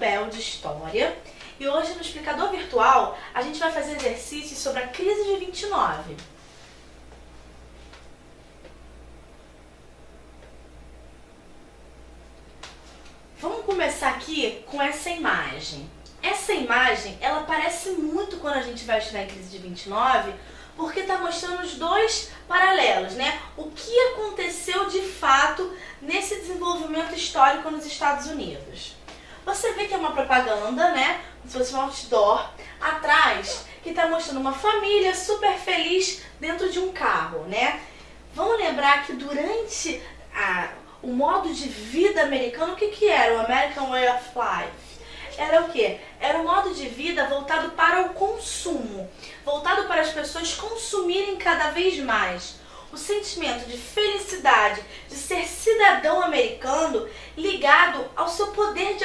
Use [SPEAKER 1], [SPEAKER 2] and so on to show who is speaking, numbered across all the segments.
[SPEAKER 1] Bel de História e hoje no Explicador Virtual a gente vai fazer exercícios sobre a crise de 29. Vamos começar aqui com essa imagem. Essa imagem, ela parece muito quando a gente vai estudar a crise de 29, porque está mostrando os dois paralelos, né? O que aconteceu de fato nesse desenvolvimento histórico nos Estados Unidos. Você vê que é uma propaganda, né? Como se fosse um outdoor atrás, que está mostrando uma família super feliz dentro de um carro, né? Vamos lembrar que durante o modo de vida americano, o que era o American Way of Life? Era o quê? Era um modo de vida voltado para o consumo, voltado para as pessoas consumirem cada vez mais. O sentimento de felicidade, de ser cidadão americano ligado ao seu poder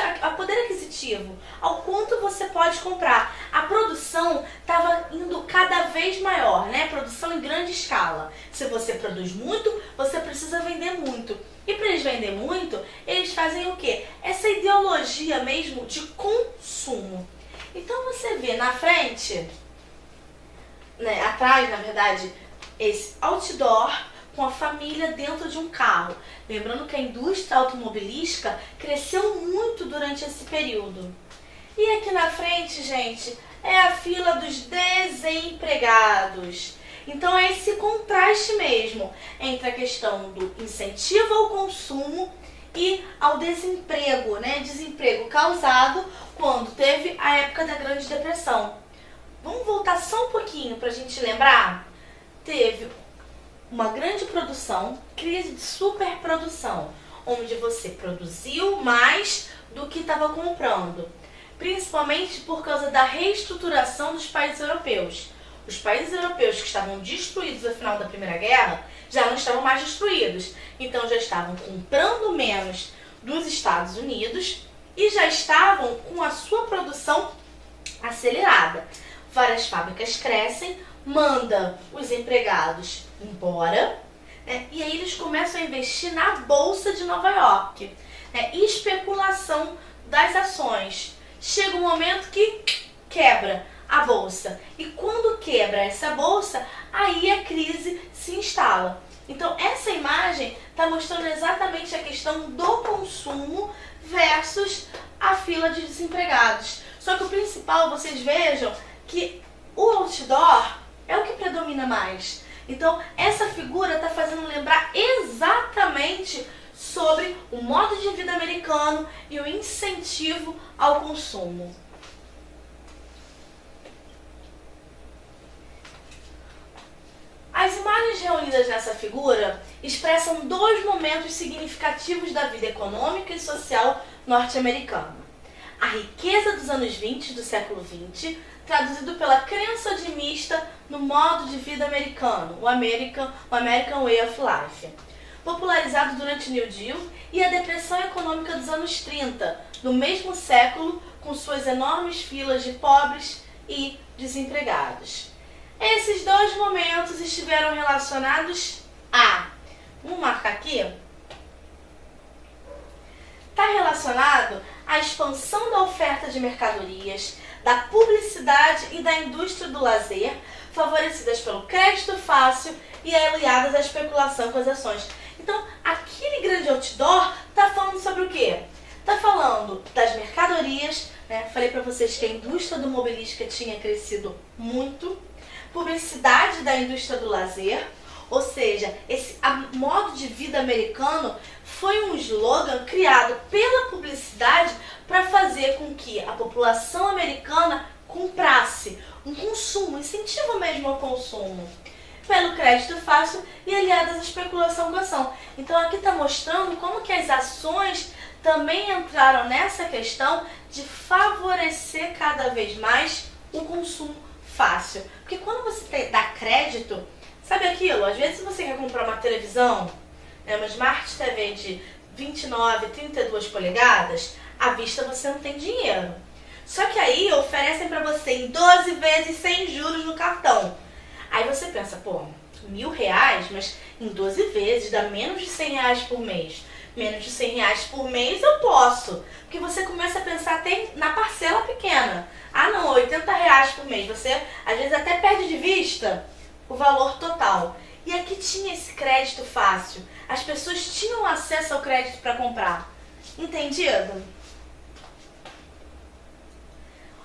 [SPEAKER 1] aquisitivo, ao quanto você pode comprar. A produção estava indo cada vez maior, né? Produção em grande escala. Se você produz muito, você precisa vender muito. E para eles vender muito, eles fazem o quê? Essa ideologia mesmo de consumo. Então você vê na frente, né, atrás, na verdade, esse outdoor com a família dentro de um carro. Lembrando que a indústria automobilística cresceu muito durante esse período. E aqui na frente, gente, é a fila dos desempregados. Então é esse contraste mesmo entre a questão do incentivo ao consumo e ao desemprego, né? Desemprego causado quando teve a época da Grande Depressão. Vamos voltar só um pouquinho para a gente lembrar? Teve uma grande produção, crise de superprodução, onde você produziu mais do que estava comprando, principalmente por causa da reestruturação dos países europeus. Os países europeus que estavam destruídos no final da Primeira Guerra já não estavam mais destruídos, então já estavam comprando menos dos Estados Unidos e já estavam com a sua produção acelerada. Várias fábricas crescem, mandam os empregados embora, né? E aí eles começam a investir na Bolsa de Nova York, né? Especulação das ações. Chega um momento que quebra a bolsa. E quando quebra essa bolsa, aí a crise se instala. Então essa imagem está mostrando exatamente a questão do consumo versus a fila de desempregados. Só que o principal, vocês vejam que o outdoor é o que predomina mais. Então essa figura está fazendo lembrar exatamente sobre o modo de vida americano e o incentivo ao consumo. As imagens reunidas nessa figura expressam dois momentos significativos da vida econômica e social norte-americana. A riqueza dos anos 20 do século XX, traduzido pela crença otimista no modo de vida americano, o American Way of Life, popularizado durante o New Deal, e a depressão econômica dos anos 30, no mesmo século, com suas enormes filas de pobres e desempregados. Esses dois momentos estiveram relacionados a, vamos marcar aqui, está relacionado à expansão da oferta de mercadorias, da publicidade e da indústria do lazer, favorecidas pelo crédito fácil e aliadas à especulação com as ações. Então, aquele grande outdoor está falando sobre o quê? Está falando das mercadorias, né? Falei para vocês que a indústria automobilística tinha crescido muito, publicidade da indústria do lazer, ou seja, esse modo de vida americano foi um slogan criado pela publicidade para fazer com que a população americana comprasse, um consumo, incentivo mesmo ao consumo, pelo crédito fácil e aliadas à especulação com ação. Então aqui está mostrando como que as ações também entraram nessa questão de favorecer cada vez mais o consumo fácil. Porque quando você dá crédito, sabe aquilo? Às vezes você quer comprar uma televisão, né, uma Smart TV de 29, 32 polegadas, à vista você não tem dinheiro. Só que aí oferecem para você em 12 vezes sem juros no cartão. Aí você pensa, pô, R$1.000, mas em 12 vezes dá menos de R$100 por mês. Menos de R$100 por mês eu posso. Porque você começa a pensar até na parcela pequena. Ah não, R$80 por mês. Você às vezes até perde de vista o valor total. E aqui tinha esse crédito fácil. As pessoas tinham acesso ao crédito para comprar. Entendido?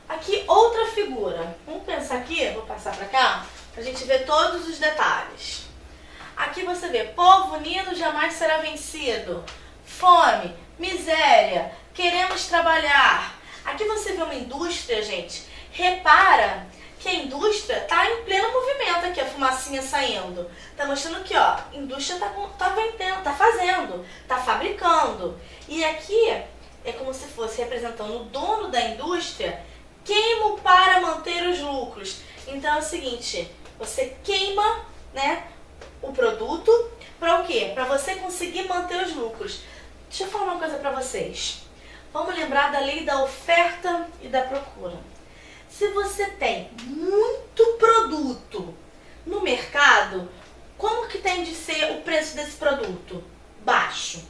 [SPEAKER 1] Aqui outra figura. Vamos pensar aqui, vou passar para cá, para a gente ver todos os detalhes. Aqui você vê, povo unido jamais será vencido. Fome, miséria, queremos trabalhar. Aqui você vê uma indústria, gente. Repara que a indústria está em pleno movimento aqui, a fumacinha saindo. Está mostrando que, ó, a indústria está vendendo, está fazendo, está fabricando. E aqui é como se fosse representando o dono da indústria, queimo para manter os lucros. Então é o seguinte, você queima, né, o produto para o quê? Para você conseguir manter os lucros. Deixa eu falar uma coisa para vocês. Vamos lembrar da lei da oferta e da procura. Se você tem muito produto no mercado, como que tem de ser o preço desse produto? Baixo.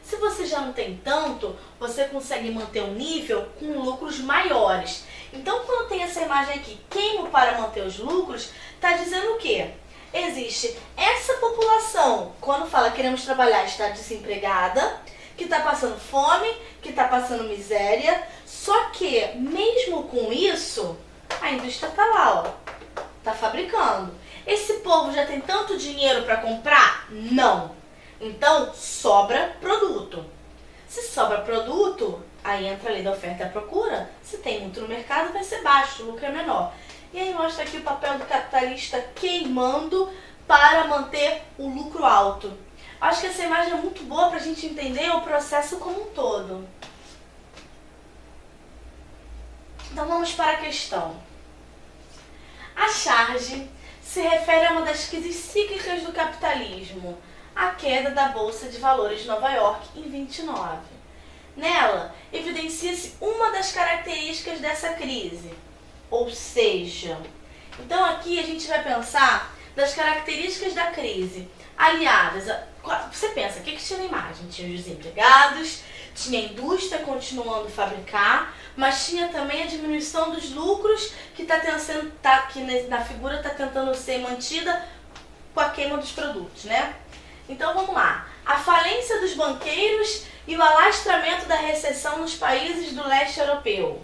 [SPEAKER 1] Se você já não tem tanto, você consegue manter um nível com lucros maiores. Então, quando tem essa imagem aqui, queimo para manter os lucros, está dizendo o quê? Existe essa população, quando fala queremos trabalhar, está desempregada, que está passando fome, que está passando miséria, só que mesmo com isso, a indústria está lá, ó, está fabricando. Esse povo já tem tanto dinheiro para comprar? Não. Então, sobra produto. Se sobra produto, aí entra a lei da oferta e da procura. Se tem muito no mercado, vai ser baixo, o lucro é menor. E aí mostra aqui o papel do capitalista queimando para manter o lucro alto. Acho que essa imagem é muito boa para a gente entender o processo como um todo. Então vamos para a questão. A charge se refere a uma das crises cíclicas do capitalismo, a queda da Bolsa de Valores de Nova York em 29. Nela, evidencia-se uma das características dessa crise. Ou seja, então aqui a gente vai pensar das características da crise aliadas a... Você pensa, o que tinha na imagem? Tinha os desempregados, tinha a indústria continuando a fabricar, mas tinha também a diminuição dos lucros que aqui na figura está tentando ser mantida com a queima dos produtos, né? Então vamos lá. A falência dos banqueiros e o alastramento da recessão nos países do leste europeu.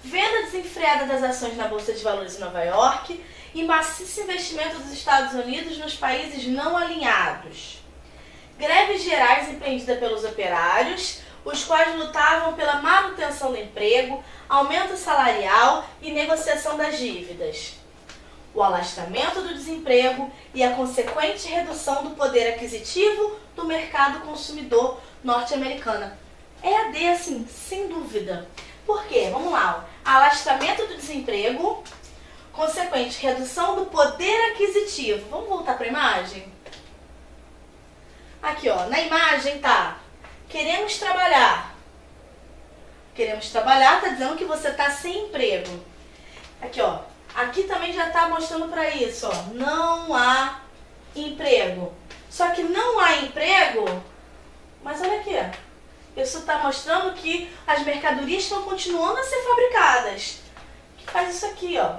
[SPEAKER 1] Venda desenfreada das ações na Bolsa de Valores em Nova York e maciço investimento dos Estados Unidos nos países não alinhados. Greves gerais empreendidas pelos operários, os quais lutavam pela manutenção do emprego, aumento salarial e negociação das dívidas. O alastramento do desemprego e a consequente redução do poder aquisitivo do mercado consumidor norte-americano. É a D, assim, sem dúvida. Por quê? Vamos lá. Alastramento do desemprego, consequente redução do poder aquisitivo. Vamos voltar para a imagem? Aqui, ó, na imagem tá, queremos trabalhar. Queremos trabalhar, tá dizendo que você tá sem emprego. Aqui, ó, aqui também já tá mostrando para isso, ó, não há emprego. Só que não há emprego, mas olha aqui, isso está mostrando que as mercadorias estão continuando a ser fabricadas. Que faz isso aqui, ó.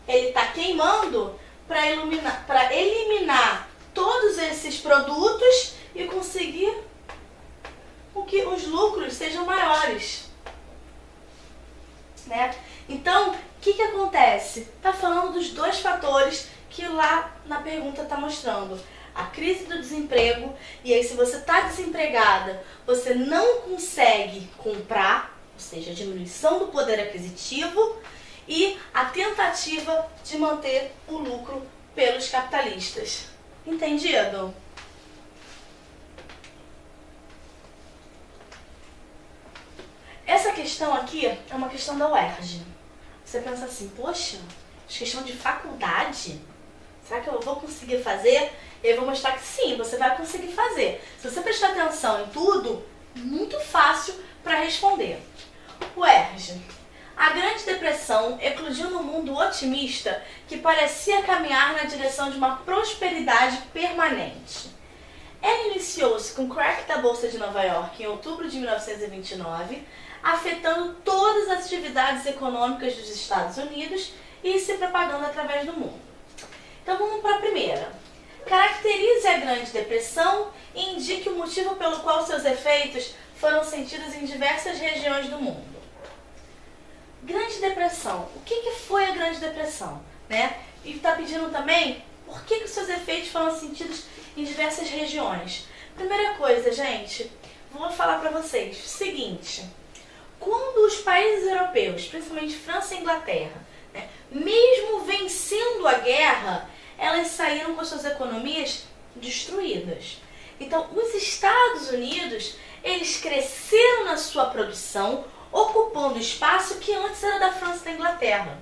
[SPEAKER 1] Ele está queimando para eliminar todos esses produtos e conseguir que os lucros sejam maiores, né? Então, o que acontece? Está falando dos dois fatores que lá na pergunta está mostrando. A crise do desemprego, e aí se você está desempregada, você não consegue comprar, ou seja, a diminuição do poder aquisitivo e a tentativa de manter o lucro pelos capitalistas. Entendido? Essa questão aqui é uma questão da UERJ. Você pensa assim, poxa, questão de faculdade? Será que eu vou conseguir fazer? Eu vou mostrar que sim, você vai conseguir fazer. Se você prestar atenção em tudo, muito fácil para responder. UERJ. A Grande Depressão eclodiu num mundo otimista que parecia caminhar na direção de uma prosperidade permanente. Ela iniciou-se com o crack da Bolsa de Nova York em outubro de 1929, afetando todas as atividades econômicas dos Estados Unidos e se propagando através do mundo. Então vamos para a primeira. Caracterize a Grande Depressão e indique o motivo pelo qual seus efeitos foram sentidos em diversas regiões do mundo. Grande Depressão. O que foi a Grande Depressão? E está pedindo também por que os seus efeitos foram sentidos em diversas regiões. Primeira coisa, gente, vou falar para vocês o seguinte. Quando os países europeus, principalmente França e Inglaterra, mesmo vencendo a guerra, elas saíram com suas economias destruídas. Então, os Estados Unidos, eles cresceram na sua produção, ocupando o espaço que antes era da França e da Inglaterra.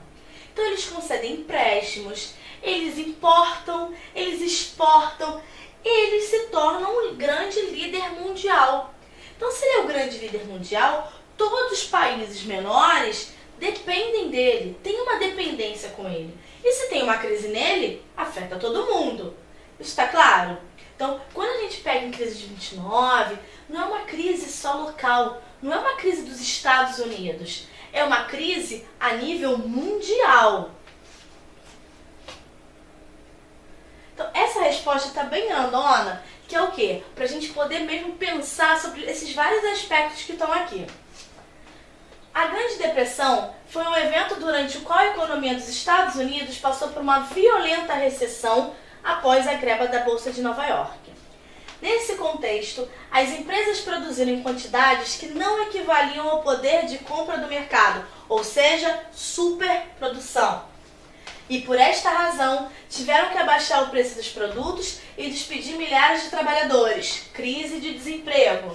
[SPEAKER 1] Então, eles concedem empréstimos, eles importam, eles exportam, eles se tornam um grande líder mundial. Então, se ele é o grande líder mundial, todos os países menores dependem dele, tem uma dependência com ele. E se tem uma crise nele, afeta todo mundo. Isso está claro? Então, quando a gente pega em crise de 29, não é uma crise só local, não é uma crise dos Estados Unidos, é uma crise a nível mundial. Então, essa resposta está bem grandona, que é o quê? Para a gente poder mesmo pensar sobre esses vários aspectos que estão aqui. A Grande Depressão foi um evento durante o qual a economia dos Estados Unidos passou por uma violenta recessão após a quebra da Bolsa de Nova York. Nesse contexto, as empresas produziram em quantidades que não equivaliam ao poder de compra do mercado, ou seja, superprodução. E por esta razão, tiveram que abaixar o preço dos produtos e despedir milhares de trabalhadores, crise de desemprego.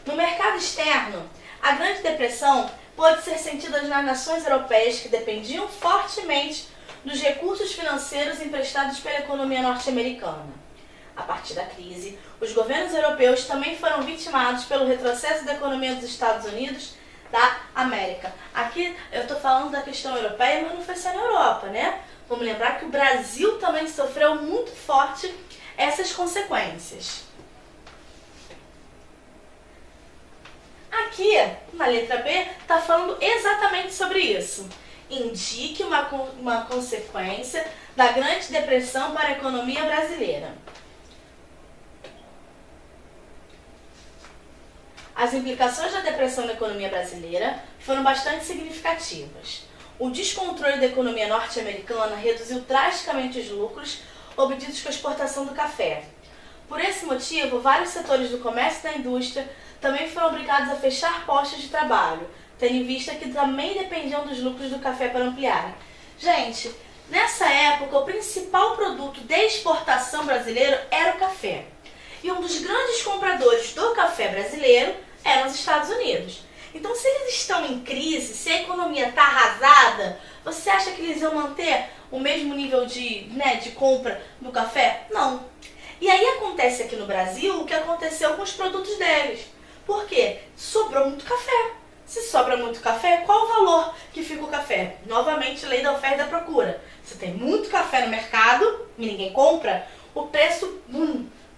[SPEAKER 1] No mercado externo, a Grande Depressão pode ser sentida nas nações europeias que dependiam fortemente dos recursos financeiros emprestados pela economia norte-americana. A partir da crise, os governos europeus também foram vitimados pelo retrocesso da economia dos Estados Unidos da América. Aqui eu estou falando da questão europeia, mas não foi só na Europa, Vamos lembrar que o Brasil também sofreu muito forte essas consequências. Aqui, na letra B, está falando exatamente sobre isso. Indique uma consequência da Grande Depressão para a economia brasileira. As implicações da depressão na economia brasileira foram bastante significativas. O descontrole da economia norte-americana reduziu drasticamente os lucros obtidos com a exportação do café. Por esse motivo, vários setores do comércio e da indústria também foram obrigados a fechar postos de trabalho, tendo em vista que também dependiam dos lucros do café para ampliar. Gente, nessa época, o principal produto de exportação brasileiro era o café. E um dos grandes compradores do café brasileiro eram os Estados Unidos. Então, se eles estão em crise, se a economia está arrasada, você acha que eles iam manter o mesmo nível de compra do café? Não. E aí acontece aqui no Brasil o que aconteceu com os produtos deles. Por quê? Sobrou muito café. Se sobra muito café, qual o valor que fica o café? Novamente, lei da oferta e da procura. Se tem muito café no mercado e ninguém compra, o preço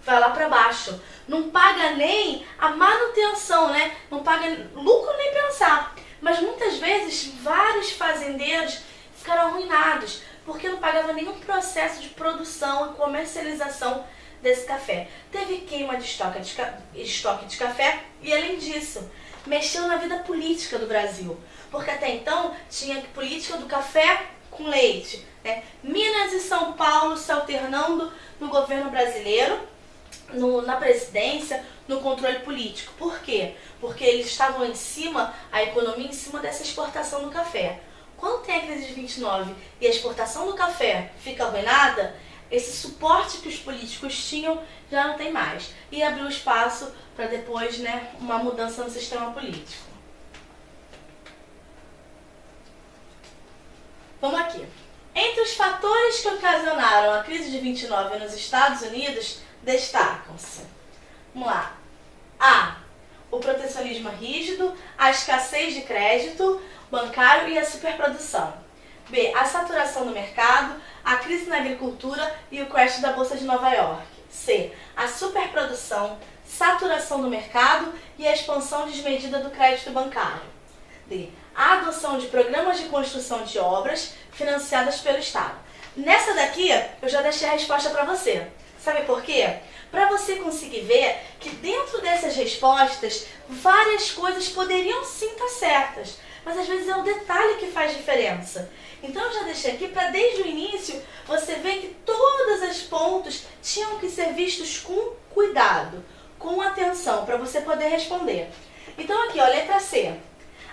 [SPEAKER 1] vai lá para baixo. Não paga nem a manutenção, Não paga lucro nem pensar. Mas muitas vezes, vários fazendeiros ficaram arruinados, porque não pagavam nenhum processo de produção e comercialização desse café. Teve queima de estoque de café e, além disso, mexeu na vida política do Brasil. Porque até então tinha política do café com leite. Minas e São Paulo se alternando no governo brasileiro, na presidência, no controle político. Por quê? Porque eles estavam a economia em cima dessa exportação do café. Quando tem a crise de 29 e a exportação do café fica arruinada, esse suporte que os políticos tinham já não tem mais. E abriu espaço para depois, uma mudança no sistema político. Vamos aqui. Entre os fatores que ocasionaram a crise de 29 nos Estados Unidos, destacam-se. Vamos lá. A. O protecionismo rígido, a escassez de crédito bancário e a superprodução. B. A saturação do mercado, a crise na agricultura e o crash da Bolsa de Nova York. C. A superprodução superprodução, saturação do mercado e a expansão desmedida do crédito bancário. D. A adoção de programas de construção de obras financiadas pelo Estado. Nessa daqui, eu já deixei a resposta para você. Sabe por quê? Para você conseguir ver que dentro dessas respostas, várias coisas poderiam sim estar certas, mas às vezes é o detalhe que faz diferença. Então eu já deixei aqui para desde o início você ver que todos os pontos tinham que ser vistos com cuidado, com atenção, para você poder responder. Então aqui, ó, letra C.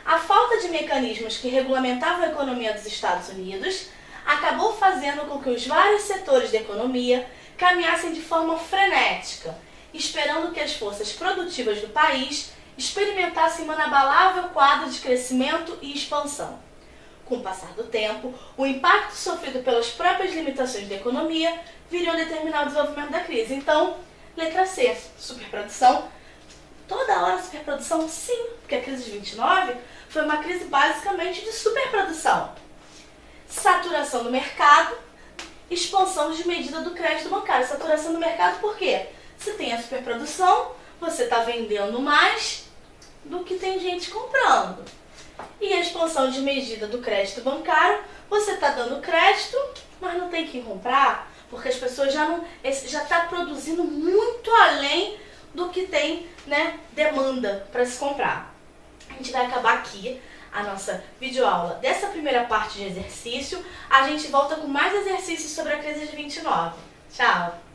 [SPEAKER 1] A falta de mecanismos que regulamentavam a economia dos Estados Unidos acabou fazendo com que os vários setores da economia caminhassem de forma frenética, esperando que as forças produtivas do país experimentassem um inabalável quadro de crescimento e expansão. Com o passar do tempo, o impacto sofrido pelas próprias limitações da economia viriam a determinar o desenvolvimento da crise. Então, letra C, superprodução. Toda hora superprodução, sim, porque a crise de 29 foi uma crise basicamente de superprodução. Saturação do mercado, expansão desmedida do crédito bancário. Saturação do mercado por quê? Se tem a superprodução, você está vendendo mais do que tem gente comprando. E a expansão desmedida do crédito bancário, você está dando crédito, mas não tem quem comprar, porque as pessoas já estão produzindo muito além do que tem, né, demanda para se comprar. A gente vai acabar aqui a nossa videoaula dessa primeira parte de exercício. A gente volta com mais exercícios sobre a crise de 29. Tchau!